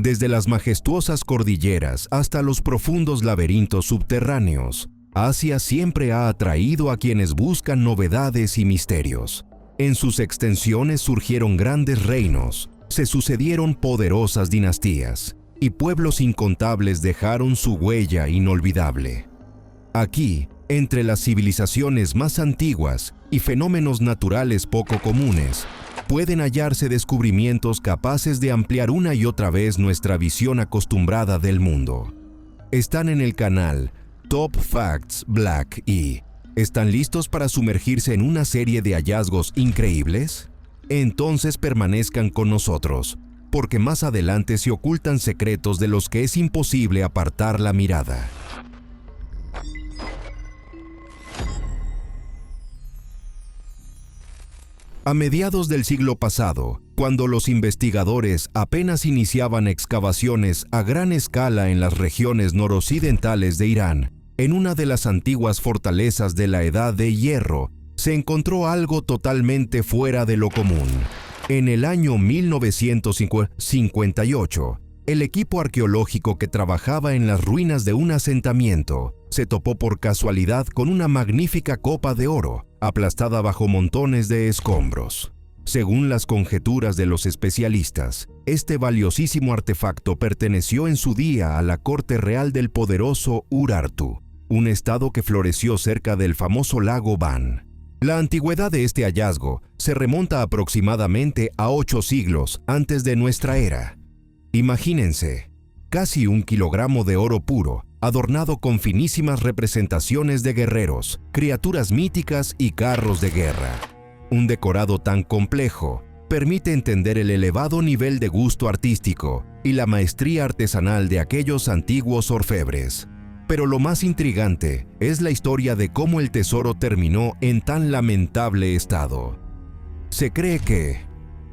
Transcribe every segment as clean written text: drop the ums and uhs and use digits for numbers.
Desde las majestuosas cordilleras hasta los profundos laberintos subterráneos, Asia siempre ha atraído a quienes buscan novedades y misterios. En sus extensiones surgieron grandes reinos, se sucedieron poderosas dinastías, y pueblos incontables dejaron su huella inolvidable. Aquí, entre las civilizaciones más antiguas y fenómenos naturales poco comunes, pueden hallarse descubrimientos capaces de ampliar una y otra vez nuestra visión acostumbrada del mundo. Están en el canal Top Facts Black y ¿están listos para sumergirse en una serie de hallazgos increíbles? Entonces permanezcan con nosotros, porque más adelante se ocultan secretos de los que es imposible apartar la mirada. A mediados del siglo pasado, cuando los investigadores apenas iniciaban excavaciones a gran escala en las regiones noroccidentales de Irán, en una de las antiguas fortalezas de la Edad de Hierro, se encontró algo totalmente fuera de lo común. En el año 1958, el equipo arqueológico que trabajaba en las ruinas de un asentamiento se topó por casualidad con una magnífica copa de oro, aplastada bajo montones de escombros. Según las conjeturas de los especialistas, este valiosísimo artefacto perteneció en su día a la corte real del poderoso Urartu, un estado que floreció cerca del famoso lago Van. La antigüedad de este hallazgo se remonta aproximadamente a 8 siglos antes de nuestra era. Imagínense, casi 1 kilogramo de oro puro, adornado con finísimas representaciones de guerreros, criaturas míticas y carros de guerra. Un decorado tan complejo permite entender el elevado nivel de gusto artístico y la maestría artesanal de aquellos antiguos orfebres. Pero lo más intrigante es la historia de cómo el tesoro terminó en tan lamentable estado. Se cree que,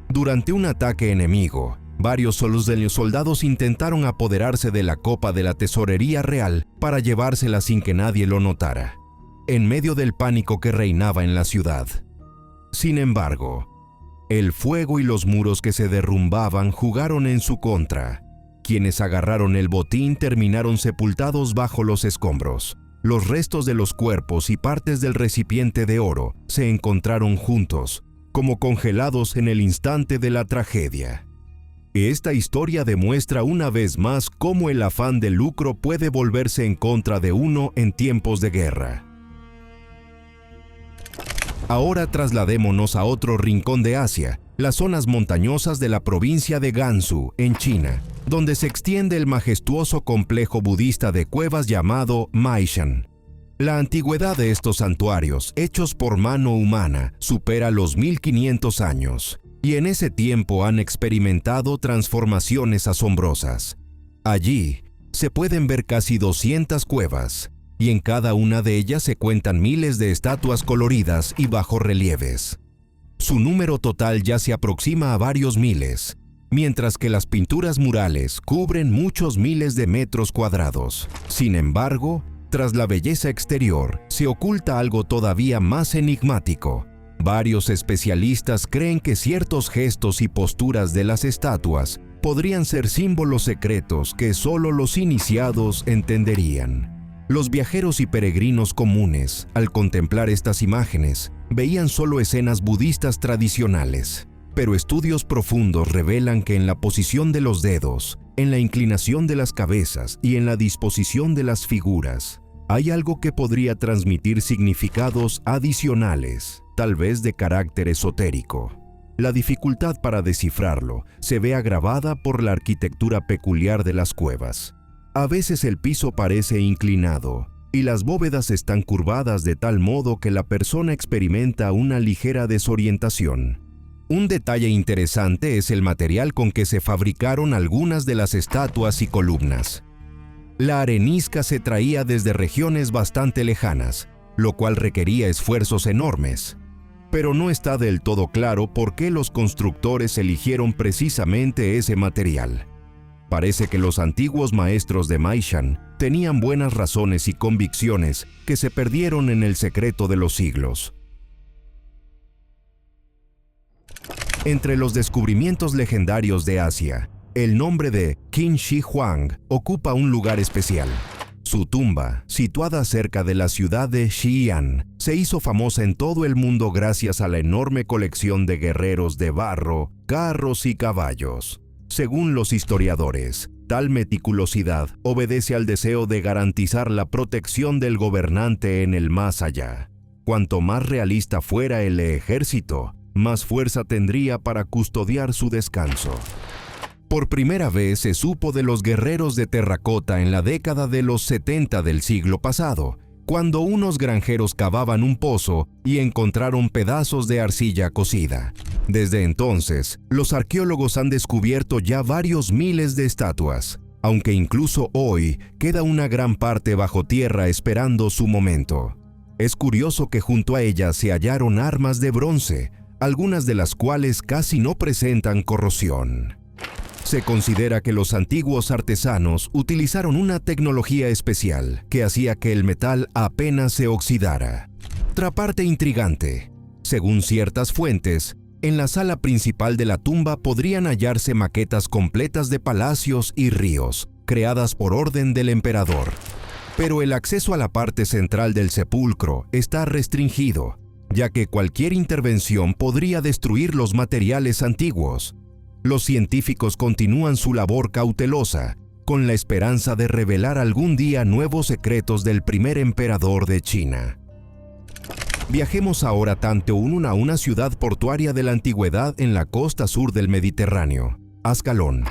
durante un ataque enemigo, varios soldados intentaron apoderarse de la copa de la tesorería real para llevársela sin que nadie lo notara, en medio del pánico que reinaba en la ciudad. Sin embargo, el fuego y los muros que se derrumbaban jugaron en su contra. Quienes agarraron el botín terminaron sepultados bajo los escombros. Los restos de los cuerpos y partes del recipiente de oro se encontraron juntos, como congelados en el instante de la tragedia. Esta historia demuestra una vez más cómo el afán de lucro puede volverse en contra de uno en tiempos de guerra. Ahora trasladémonos a otro rincón de Asia, las zonas montañosas de la provincia de Gansu, en China, donde se extiende el majestuoso complejo budista de cuevas llamado Maishan. La antigüedad de estos santuarios, hechos por mano humana, supera los 1500 años, y en ese tiempo han experimentado transformaciones asombrosas. Allí se pueden ver casi 200 cuevas, y en cada una de ellas se cuentan miles de estatuas coloridas y bajorrelieves. Su número total ya se aproxima a varios miles, mientras que las pinturas murales cubren muchos miles de metros cuadrados. Sin embargo, tras la belleza exterior, se oculta algo todavía más enigmático. Varios especialistas creen que ciertos gestos y posturas de las estatuas podrían ser símbolos secretos que solo los iniciados entenderían. Los viajeros y peregrinos comunes, al contemplar estas imágenes, veían solo escenas budistas tradicionales, pero estudios profundos revelan que en la posición de los dedos, en la inclinación de las cabezas y en la disposición de las figuras, hay algo que podría transmitir significados adicionales, tal vez de carácter esotérico. La dificultad para descifrarlo se ve agravada por la arquitectura peculiar de las cuevas. A veces el piso parece inclinado y las bóvedas están curvadas de tal modo que la persona experimenta una ligera desorientación. Un detalle interesante es el material con que se fabricaron algunas de las estatuas y columnas. La arenisca se traía desde regiones bastante lejanas, lo cual requería esfuerzos enormes. Pero no está del todo claro por qué los constructores eligieron precisamente ese material. Parece que los antiguos maestros de Maishan tenían buenas razones y convicciones que se perdieron en el secreto de los siglos. Entre los descubrimientos legendarios de Asia, El nombre de Qin Shi Huang ocupa un lugar especial. Su tumba, situada cerca de la ciudad de Xi'an, se hizo famosa en todo el mundo gracias a la enorme colección de guerreros de barro, carros y caballos. Según los historiadores, tal meticulosidad obedece al deseo de garantizar la protección del gobernante en el más allá. Cuanto más realista fuera el ejército, más fuerza tendría para custodiar su descanso. Por primera vez se supo de los guerreros de terracota en la década de los 70 del siglo pasado, cuando unos granjeros cavaban un pozo y encontraron pedazos de arcilla cocida. Desde entonces, los arqueólogos han descubierto ya varios miles de estatuas, aunque incluso hoy queda una gran parte bajo tierra esperando su momento. Es curioso que junto a ellas se hallaron armas de bronce, algunas de las cuales casi no presentan corrosión. Se considera que los antiguos artesanos utilizaron una tecnología especial que hacía que el metal apenas se oxidara. Otra parte intrigante. Según ciertas fuentes, en la sala principal de la tumba podrían hallarse maquetas completas de palacios y ríos, creadas por orden del emperador. Pero el acceso a la parte central del sepulcro está restringido, ya que cualquier intervención podría destruir los materiales antiguos. Los científicos continúan su labor cautelosa, con la esperanza de revelar algún día nuevos secretos del primer emperador de China. Viajemos ahora tanto a una ciudad portuaria de la antigüedad en la costa sur del Mediterráneo, Ascalón.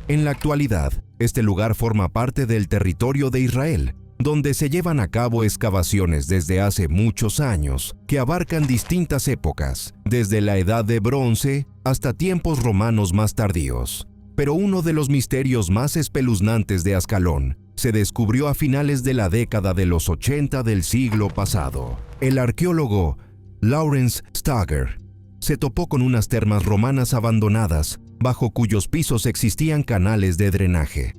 En la actualidad, este lugar forma parte del territorio de Israel, donde se llevan a cabo excavaciones desde hace muchos años que abarcan distintas épocas, desde la Edad de Bronce hasta tiempos romanos más tardíos. Pero uno de los misterios más espeluznantes de Ascalón se descubrió a finales de la década de los 80 del siglo pasado. El arqueólogo Lawrence Stager se topó con unas termas romanas abandonadas, bajo cuyos pisos existían canales de drenaje.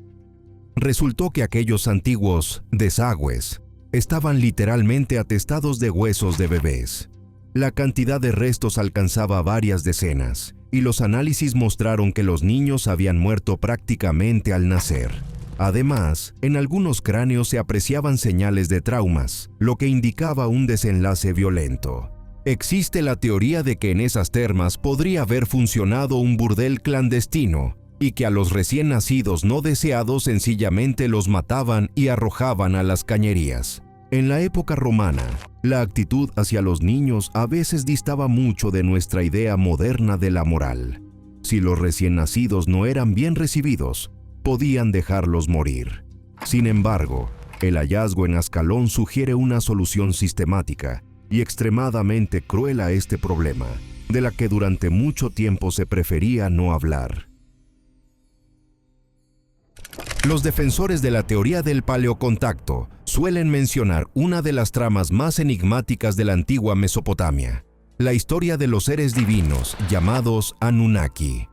Resultó que aquellos antiguos desagües estaban literalmente atestados de huesos de bebés. La cantidad de restos alcanzaba varias decenas, y los análisis mostraron que los niños habían muerto prácticamente al nacer. Además, en algunos cráneos se apreciaban señales de traumas, lo que indicaba un desenlace violento. Existe la teoría de que en esas termas podría haber funcionado un burdel clandestino, y que a los recién nacidos no deseados sencillamente los mataban y arrojaban a las cañerías. En la época romana, la actitud hacia los niños a veces distaba mucho de nuestra idea moderna de la moral. Si los recién nacidos no eran bien recibidos, podían dejarlos morir. Sin embargo, el hallazgo en Ascalón sugiere una solución sistemática y extremadamente cruel a este problema, de la que durante mucho tiempo se prefería no hablar. Los defensores de la teoría del paleocontacto suelen mencionar una de las tramas más enigmáticas de la antigua Mesopotamia, la historia de los seres divinos llamados Anunnaki.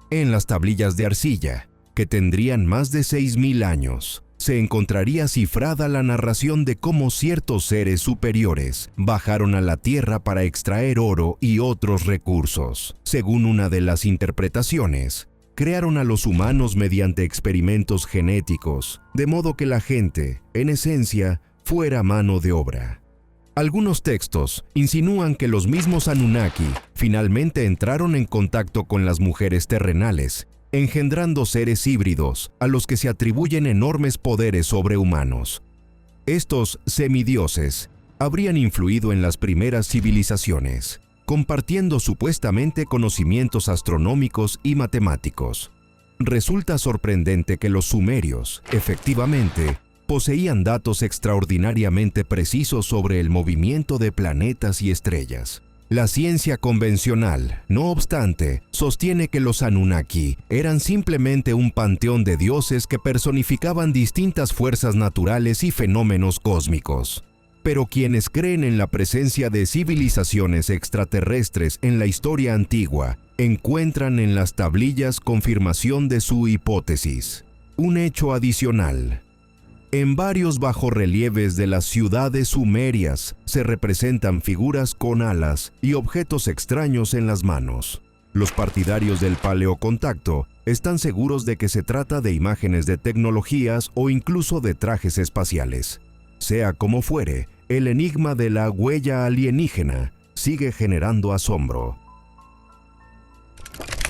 En las tablillas de arcilla, que tendrían más de 6.000 años, se encontraría cifrada la narración de cómo ciertos seres superiores bajaron a la tierra para extraer oro y otros recursos. Según una de las interpretaciones, crearon a los humanos mediante experimentos genéticos, de modo que la gente, en esencia, fuera mano de obra. Algunos textos insinúan que los mismos Anunnaki finalmente entraron en contacto con las mujeres terrenales, engendrando seres híbridos a los que se atribuyen enormes poderes sobrehumanos. Estos semidioses habrían influido en las primeras civilizaciones, compartiendo supuestamente conocimientos astronómicos y matemáticos. Resulta sorprendente que los sumerios, efectivamente, poseían datos extraordinariamente precisos sobre el movimiento de planetas y estrellas. La ciencia convencional, no obstante, sostiene que los Anunnaki eran simplemente un panteón de dioses que personificaban distintas fuerzas naturales y fenómenos cósmicos. Pero quienes creen en la presencia de civilizaciones extraterrestres en la historia antigua, encuentran en las tablillas confirmación de su hipótesis. Un hecho adicional. En varios bajorrelieves de las ciudades sumerias se representan figuras con alas y objetos extraños en las manos. Los partidarios del paleocontacto están seguros de que se trata de imágenes de tecnologías o incluso de trajes espaciales. Sea como fuere, el enigma de la huella alienígena sigue generando asombro.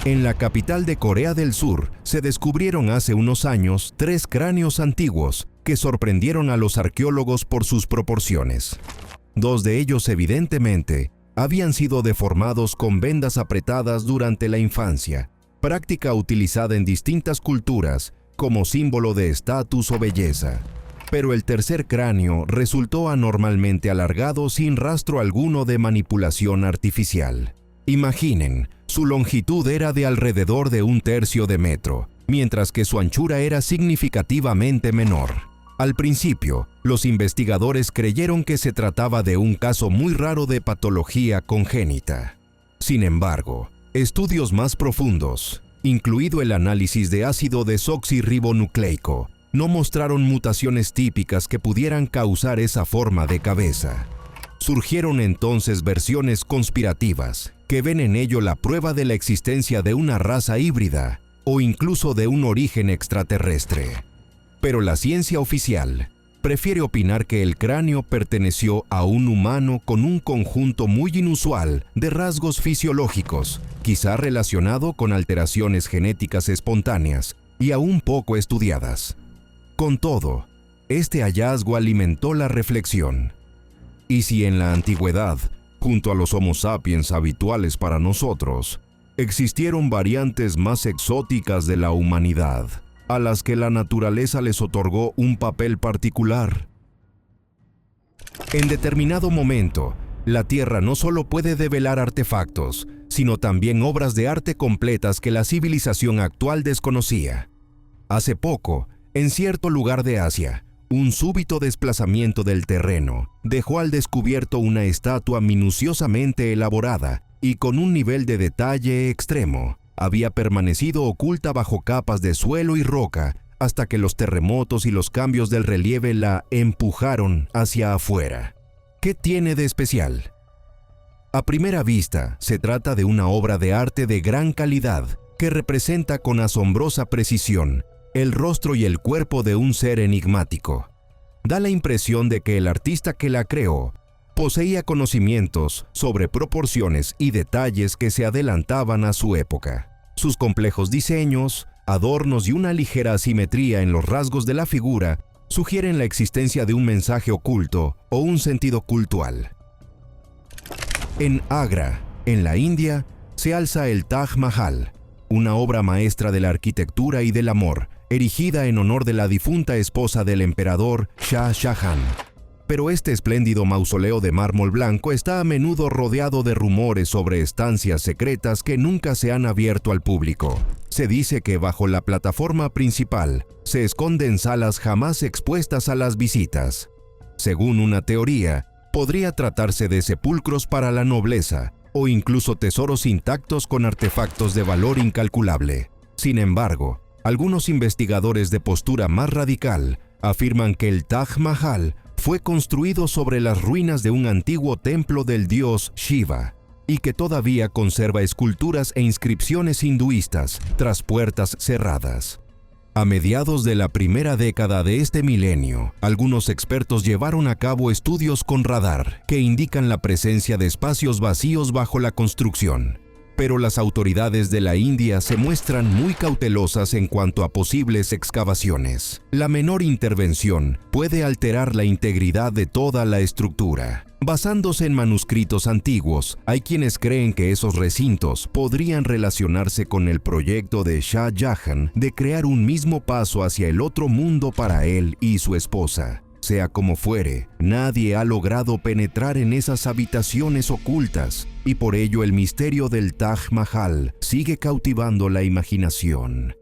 En la capital de Corea del Sur se descubrieron hace unos años 3 cráneos antiguos que sorprendieron a los arqueólogos por sus proporciones. 2 de ellos evidentemente habían sido deformados con vendas apretadas durante la infancia, práctica utilizada en distintas culturas como símbolo de estatus o belleza. Pero el tercer cráneo resultó anormalmente alargado sin rastro alguno de manipulación artificial. Imaginen, su longitud era de alrededor de 1/3 de metro, mientras que su anchura era significativamente menor. Al principio, los investigadores creyeron que se trataba de un caso muy raro de patología congénita. Sin embargo, estudios más profundos, incluido el análisis de ácido desoxirribonucleico, no mostraron mutaciones típicas que pudieran causar esa forma de cabeza. Surgieron entonces versiones conspirativas que ven en ello la prueba de la existencia de una raza híbrida o incluso de un origen extraterrestre. Pero la ciencia oficial prefiere opinar que el cráneo perteneció a un humano con un conjunto muy inusual de rasgos fisiológicos, quizá relacionado con alteraciones genéticas espontáneas y aún poco estudiadas. Con todo, este hallazgo alimentó la reflexión. ¿Y si en la antigüedad, junto a los Homo sapiens habituales para nosotros, existieron variantes más exóticas de la humanidad, a las que la naturaleza les otorgó un papel particular? En determinado momento, la Tierra no solo puede develar artefactos, sino también obras de arte completas que la civilización actual desconocía. Hace poco, en cierto lugar de Asia, un súbito desplazamiento del terreno dejó al descubierto una estatua minuciosamente elaborada y con un nivel de detalle extremo. Había permanecido oculta bajo capas de suelo y roca hasta que los terremotos y los cambios del relieve la empujaron hacia afuera. ¿Qué tiene de especial? A primera vista, se trata de una obra de arte de gran calidad que representa con asombrosa precisión el rostro y el cuerpo de un ser enigmático. Da la impresión de que el artista que la creó poseía conocimientos sobre proporciones y detalles que se adelantaban a su época. Sus complejos diseños, adornos y una ligera asimetría en los rasgos de la figura sugieren la existencia de un mensaje oculto o un sentido cultural. En Agra, en la India, se alza el Taj Mahal, una obra maestra de la arquitectura y del amor, erigida en honor de la difunta esposa del emperador Shah Jahan. Pero este espléndido mausoleo de mármol blanco está a menudo rodeado de rumores sobre estancias secretas que nunca se han abierto al público. Se dice que bajo la plataforma principal se esconden salas jamás expuestas a las visitas. Según una teoría, podría tratarse de sepulcros para la nobleza o incluso tesoros intactos con artefactos de valor incalculable. Sin embargo, algunos investigadores de postura más radical afirman que el Taj Mahal fue construido sobre las ruinas de un antiguo templo del dios Shiva y que todavía conserva esculturas e inscripciones hinduistas tras puertas cerradas. A mediados de la primera década de este milenio, algunos expertos llevaron a cabo estudios con radar que indican la presencia de espacios vacíos bajo la construcción. Pero las autoridades de la India se muestran muy cautelosas en cuanto a posibles excavaciones. La menor intervención puede alterar la integridad de toda la estructura. Basándose en manuscritos antiguos, hay quienes creen que esos recintos podrían relacionarse con el proyecto de Shah Jahan de crear un mismo paso hacia el otro mundo para él y su esposa. Sea como fuere, nadie ha logrado penetrar en esas habitaciones ocultas y por ello el misterio del Taj Mahal sigue cautivando la imaginación.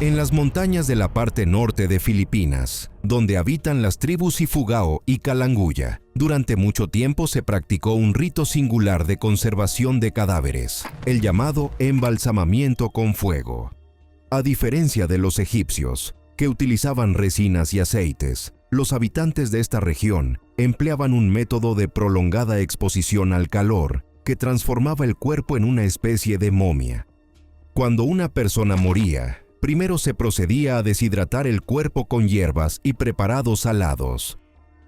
En las montañas de la parte norte de Filipinas, donde habitan las tribus Ifugao y Kalanguya, durante mucho tiempo se practicó un rito singular de conservación de cadáveres, el llamado embalsamamiento con fuego. A diferencia de los egipcios, que utilizaban resinas y aceites, los habitantes de esta región empleaban un método de prolongada exposición al calor que transformaba el cuerpo en una especie de momia. Cuando una persona moría, primero se procedía a deshidratar el cuerpo con hierbas y preparados salados.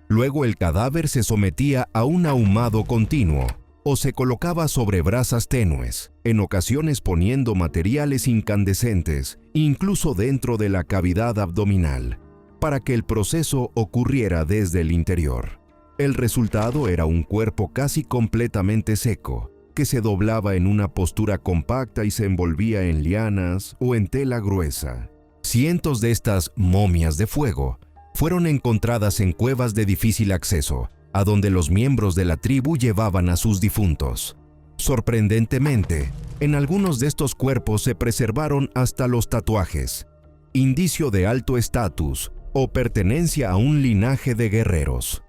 Luego el cadáver se sometía a un ahumado continuo o se colocaba sobre brasas tenues, en ocasiones poniendo materiales incandescentes, incluso dentro de la cavidad abdominal, para que el proceso ocurriera desde el interior. El resultado era un cuerpo casi completamente seco, que se doblaba en una postura compacta y se envolvía en lianas o en tela gruesa. Cientos de estas momias de fuego fueron encontradas en cuevas de difícil acceso, a donde los miembros de la tribu llevaban a sus difuntos. Sorprendentemente, en algunos de estos cuerpos se preservaron hasta los tatuajes, indicio de alto estatus o pertenencia a un linaje de guerreros.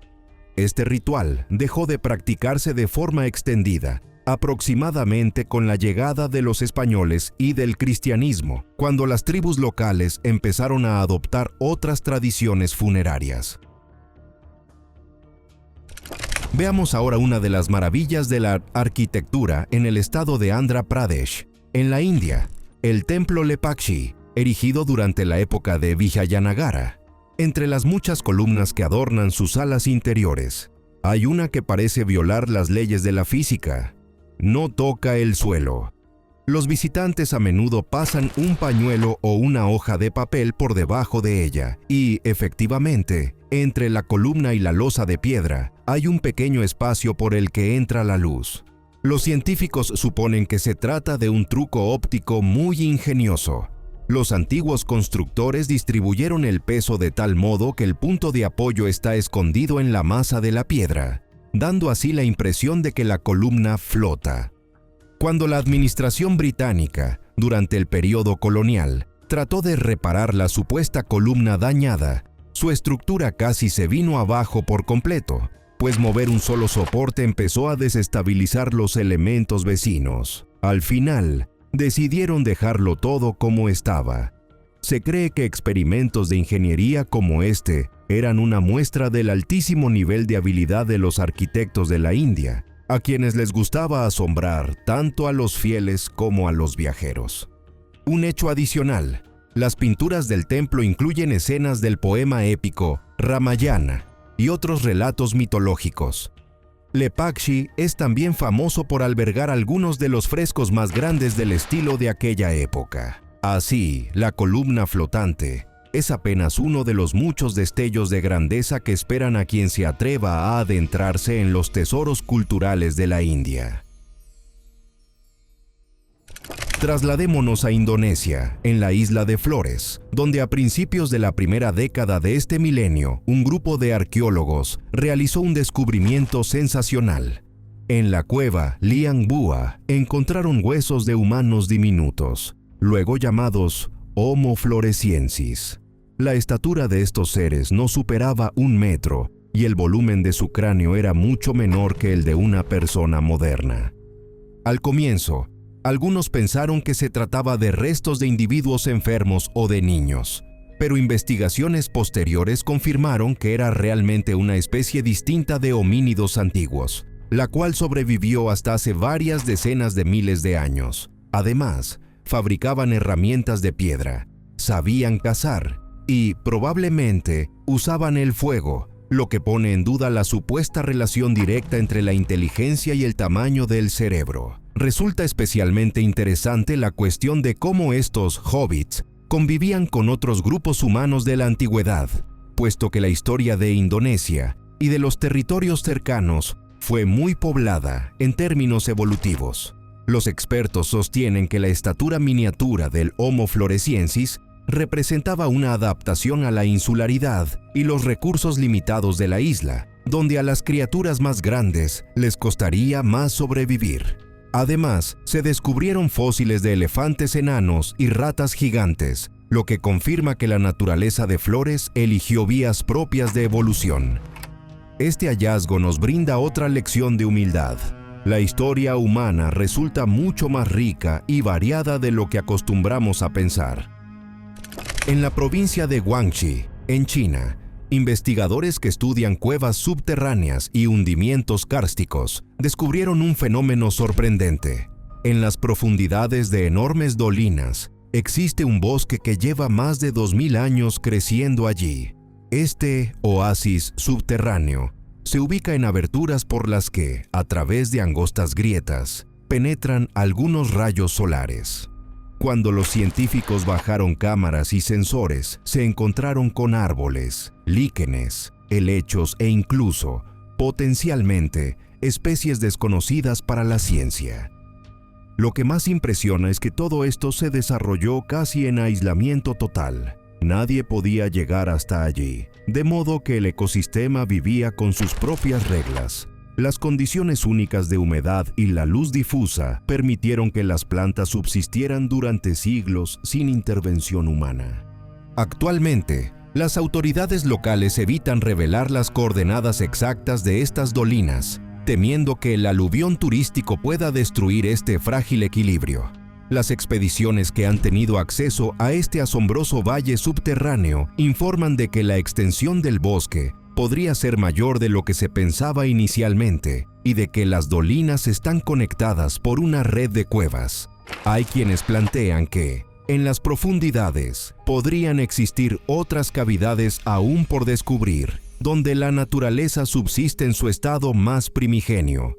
Este ritual dejó de practicarse de forma extendida, aproximadamente con la llegada de los españoles y del cristianismo, cuando las tribus locales empezaron a adoptar otras tradiciones funerarias. Veamos ahora una de las maravillas de la arquitectura en el estado de Andhra Pradesh, en la India, el templo Lepakshi, erigido durante la época de Vijayanagara. Entre las muchas columnas que adornan sus alas interiores, hay una que parece violar las leyes de la física. No toca el suelo. Los visitantes a menudo pasan un pañuelo o una hoja de papel por debajo de ella y, efectivamente, entre la columna y la losa de piedra hay un pequeño espacio por el que entra la luz. Los científicos suponen que se trata de un truco óptico muy ingenioso. Los antiguos constructores distribuyeron el peso de tal modo que el punto de apoyo está escondido en la masa de la piedra, dando así la impresión de que la columna flota. Cuando la administración británica, durante el periodo colonial, trató de reparar la supuesta columna dañada, su estructura casi se vino abajo por completo, pues mover un solo soporte empezó a desestabilizar los elementos vecinos. Al final, decidieron dejarlo todo como estaba. Se cree que experimentos de ingeniería como este eran una muestra del altísimo nivel de habilidad de los arquitectos de la India, a quienes les gustaba asombrar tanto a los fieles como a los viajeros. Un hecho adicional: las pinturas del templo incluyen escenas del poema épico Ramayana y otros relatos mitológicos. Lepakshi es también famoso por albergar algunos de los frescos más grandes del estilo de aquella época. Así, la columna flotante es apenas uno de los muchos destellos de grandeza que esperan a quien se atreva a adentrarse en los tesoros culturales de la India. Trasladémonos a Indonesia, en la isla de Flores, donde a principios de la primera década de este milenio, un grupo de arqueólogos realizó un descubrimiento sensacional. En la cueva Liang Bua encontraron huesos de humanos diminutos, luego llamados Homo floresiensis. La estatura de estos seres no superaba 1 metro y el volumen de su cráneo era mucho menor que el de una persona moderna. Al comienzo, algunos pensaron que se trataba de restos de individuos enfermos o de niños, pero investigaciones posteriores confirmaron que era realmente una especie distinta de homínidos antiguos, la cual sobrevivió hasta hace varias decenas de miles de años. Además, fabricaban herramientas de piedra, sabían cazar y, probablemente, usaban el fuego, lo que pone en duda la supuesta relación directa entre la inteligencia y el tamaño del cerebro. Resulta especialmente interesante la cuestión de cómo estos hobbits convivían con otros grupos humanos de la antigüedad, puesto que la historia de Indonesia y de los territorios cercanos fue muy poblada en términos evolutivos. Los expertos sostienen que la estatura miniatura del Homo floresiensis representaba una adaptación a la insularidad y los recursos limitados de la isla, donde a las criaturas más grandes les costaría más sobrevivir. Además, se descubrieron fósiles de elefantes enanos y ratas gigantes, lo que confirma que la naturaleza de Flores eligió vías propias de evolución. Este hallazgo nos brinda otra lección de humildad. La historia humana resulta mucho más rica y variada de lo que acostumbramos a pensar. En la provincia de Guangxi, en China, investigadores que estudian cuevas subterráneas y hundimientos kársticos descubrieron un fenómeno sorprendente. En las profundidades de enormes dolinas, existe un bosque que lleva más de 2000 años creciendo allí. Este oasis subterráneo se ubica en aberturas por las que, a través de angostas grietas, penetran algunos rayos solares. Cuando los científicos bajaron cámaras y sensores, se encontraron con árboles, líquenes, helechos e incluso, potencialmente, especies desconocidas para la ciencia. Lo que más impresiona es que todo esto se desarrolló casi en aislamiento total. Nadie podía llegar hasta allí, de modo que el ecosistema vivía con sus propias reglas. Las condiciones únicas de humedad y la luz difusa permitieron que las plantas subsistieran durante siglos sin intervención humana. Actualmente, las autoridades locales evitan revelar las coordenadas exactas de estas dolinas, temiendo que el aluvión turístico pueda destruir este frágil equilibrio. Las expediciones que han tenido acceso a este asombroso valle subterráneo informan de que la extensión del bosque podría ser mayor de lo que se pensaba inicialmente y de que las dolinas están conectadas por una red de cuevas. Hay quienes plantean que, en las profundidades, podrían existir otras cavidades aún por descubrir, donde la naturaleza subsiste en su estado más primigenio.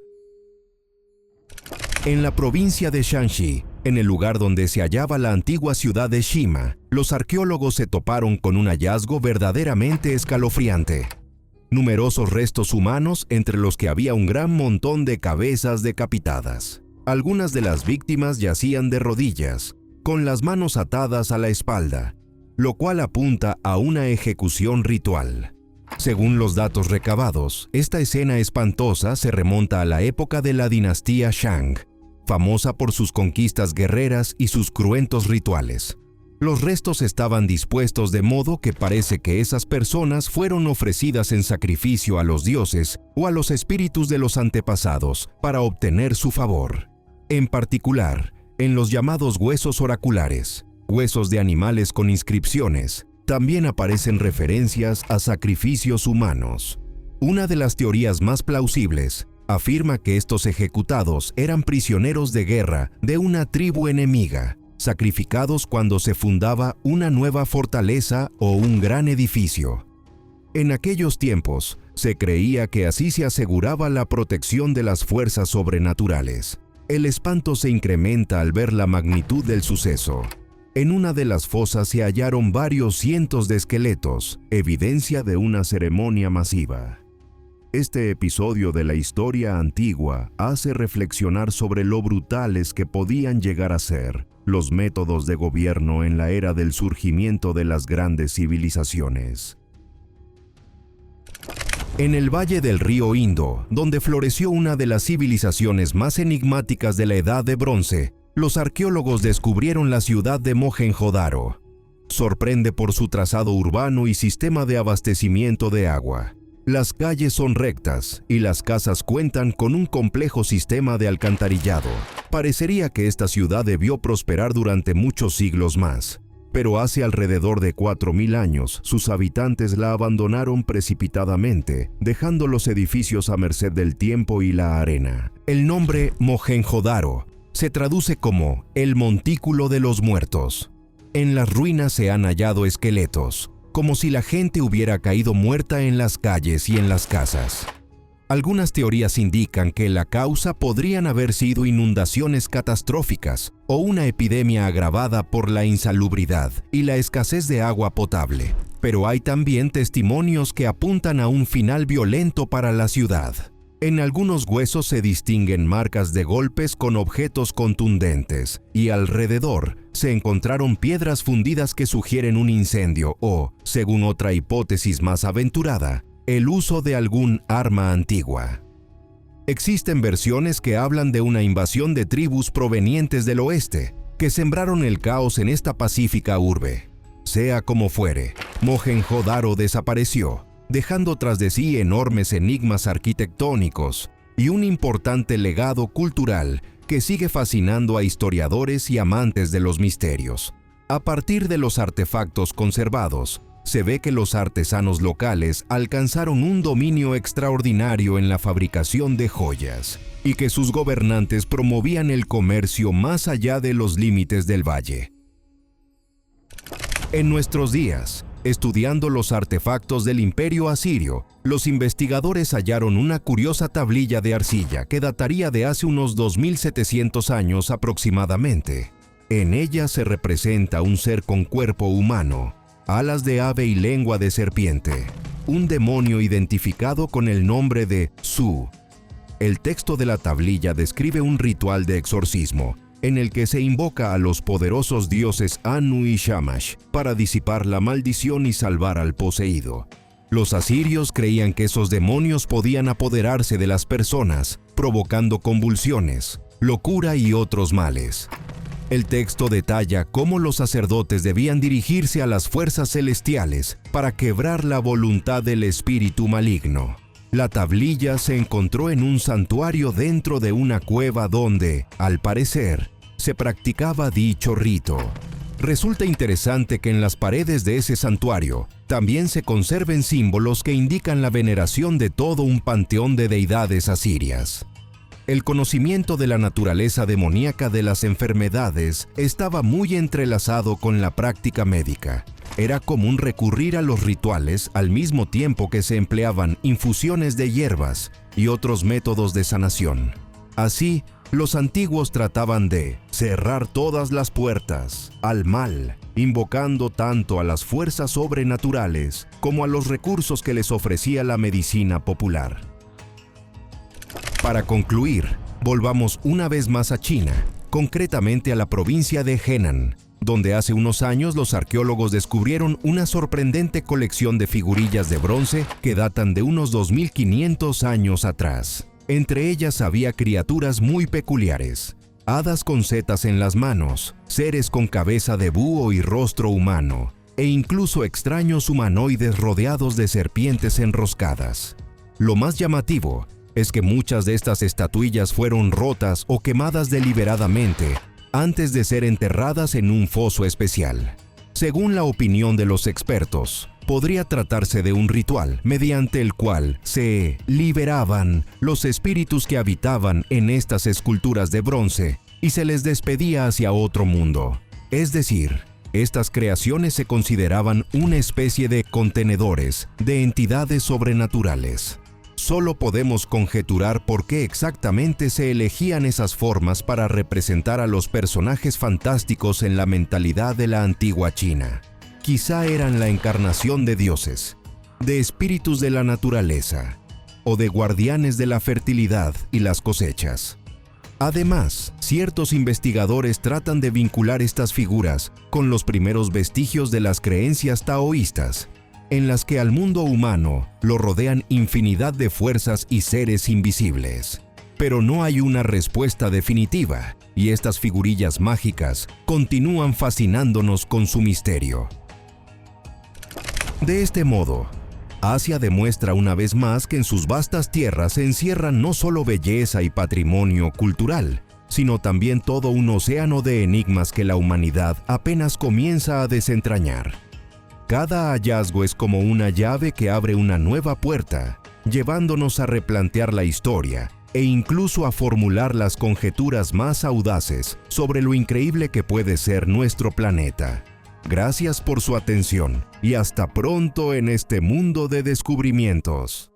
En la provincia de Shanxi, en el lugar donde se hallaba la antigua ciudad de Shima, los arqueólogos se toparon con un hallazgo verdaderamente escalofriante. Numerosos restos humanos, entre los que había un gran montón de cabezas decapitadas. Algunas de las víctimas yacían de rodillas, con las manos atadas a la espalda, lo cual apunta a una ejecución ritual. Según los datos recabados, esta escena espantosa se remonta a la época de la dinastía Shang, famosa por sus conquistas guerreras y sus cruentos rituales. Los restos estaban dispuestos de modo que parece que esas personas fueron ofrecidas en sacrificio a los dioses o a los espíritus de los antepasados para obtener su favor. En particular, en los llamados huesos oraculares, huesos de animales con inscripciones, también aparecen referencias a sacrificios humanos. Una de las teorías más plausibles afirma que estos ejecutados eran prisioneros de guerra de una tribu enemiga, sacrificados cuando se fundaba una nueva fortaleza o un gran edificio. En aquellos tiempos, se creía que así se aseguraba la protección de las fuerzas sobrenaturales. El espanto se incrementa al ver la magnitud del suceso. En una de las fosas se hallaron varios cientos de esqueletos, evidencia de una ceremonia masiva. Este episodio de la historia antigua hace reflexionar sobre lo brutales que podían llegar a ser los métodos de gobierno en la era del surgimiento de las grandes civilizaciones. En el valle del río Indo, donde floreció una de las civilizaciones más enigmáticas de la Edad de Bronce, los arqueólogos descubrieron la ciudad de Mohenjo-Daro. Sorprende por su trazado urbano y sistema de abastecimiento de agua. Las calles son rectas y las casas cuentan con un complejo sistema de alcantarillado. Parecería que esta ciudad debió prosperar durante muchos siglos más, pero hace alrededor de 4000 años sus habitantes la abandonaron precipitadamente, dejando los edificios a merced del tiempo y la arena. El nombre Mohenjo-Daro se traduce como el montículo de los muertos. En las ruinas se han hallado esqueletos, como si la gente hubiera caído muerta en las calles y en las casas. Algunas teorías indican que la causa podrían haber sido inundaciones catastróficas o una epidemia agravada por la insalubridad y la escasez de agua potable, pero hay también testimonios que apuntan a un final violento para la ciudad. En algunos huesos se distinguen marcas de golpes con objetos contundentes y alrededor se encontraron piedras fundidas que sugieren un incendio o, según otra hipótesis más aventurada, el uso de algún arma antigua. Existen versiones que hablan de una invasión de tribus provenientes del oeste que sembraron el caos en esta pacífica urbe. Sea como fuere, Mohenjo-Daro desapareció, dejando tras de sí enormes enigmas arquitectónicos y un importante legado cultural que sigue fascinando a historiadores y amantes de los misterios. A partir de los artefactos conservados, se ve que los artesanos locales alcanzaron un dominio extraordinario en la fabricación de joyas y que sus gobernantes promovían el comercio más allá de los límites del valle. En nuestros días, estudiando los artefactos del Imperio Asirio, los investigadores hallaron una curiosa tablilla de arcilla que dataría de hace unos 2700 años aproximadamente. En ella se representa un ser con cuerpo humano, alas de ave y lengua de serpiente, un demonio identificado con el nombre de Su. El texto de la tablilla describe un ritual de exorcismo, en el que se invoca a los poderosos dioses Anu y Shamash para disipar la maldición y salvar al poseído. Los asirios creían que esos demonios podían apoderarse de las personas, provocando convulsiones, locura y otros males. El texto detalla cómo los sacerdotes debían dirigirse a las fuerzas celestiales para quebrar la voluntad del espíritu maligno. La tablilla se encontró en un santuario dentro de una cueva donde, al parecer, se practicaba dicho rito. Resulta interesante que en las paredes de ese santuario también se conserven símbolos que indican la veneración de todo un panteón de deidades asirias. El conocimiento de la naturaleza demoníaca de las enfermedades estaba muy entrelazado con la práctica médica. Era común recurrir a los rituales al mismo tiempo que se empleaban infusiones de hierbas y otros métodos de sanación. Así, los antiguos trataban de cerrar todas las puertas al mal, invocando tanto a las fuerzas sobrenaturales como a los recursos que les ofrecía la medicina popular. Para concluir, volvamos una vez más a China, concretamente a la provincia de Henan, donde hace unos años los arqueólogos descubrieron una sorprendente colección de figurillas de bronce que datan de unos 2500 años atrás. Entre ellas había criaturas muy peculiares, hadas con setas en las manos, seres con cabeza de búho y rostro humano, e incluso extraños humanoides rodeados de serpientes enroscadas. Lo más llamativo es que muchas de estas estatuillas fueron rotas o quemadas deliberadamente antes de ser enterradas en un foso especial. Según la opinión de los expertos, podría tratarse de un ritual mediante el cual se liberaban los espíritus que habitaban en estas esculturas de bronce y se les despedía hacia otro mundo. Es decir, estas creaciones se consideraban una especie de contenedores de entidades sobrenaturales. Solo podemos conjeturar por qué exactamente se elegían esas formas para representar a los personajes fantásticos en la mentalidad de la antigua China. Quizá eran la encarnación de dioses, de espíritus de la naturaleza, o de guardianes de la fertilidad y las cosechas. Además, ciertos investigadores tratan de vincular estas figuras con los primeros vestigios de las creencias taoístas, en las que al mundo humano lo rodean infinidad de fuerzas y seres invisibles. Pero no hay una respuesta definitiva, y estas figurillas mágicas continúan fascinándonos con su misterio. De este modo, Asia demuestra una vez más que en sus vastas tierras se encierran no solo belleza y patrimonio cultural, sino también todo un océano de enigmas que la humanidad apenas comienza a desentrañar. Cada hallazgo es como una llave que abre una nueva puerta, llevándonos a replantear la historia e incluso a formular las conjeturas más audaces sobre lo increíble que puede ser nuestro planeta. Gracias por su atención y hasta pronto en este mundo de descubrimientos.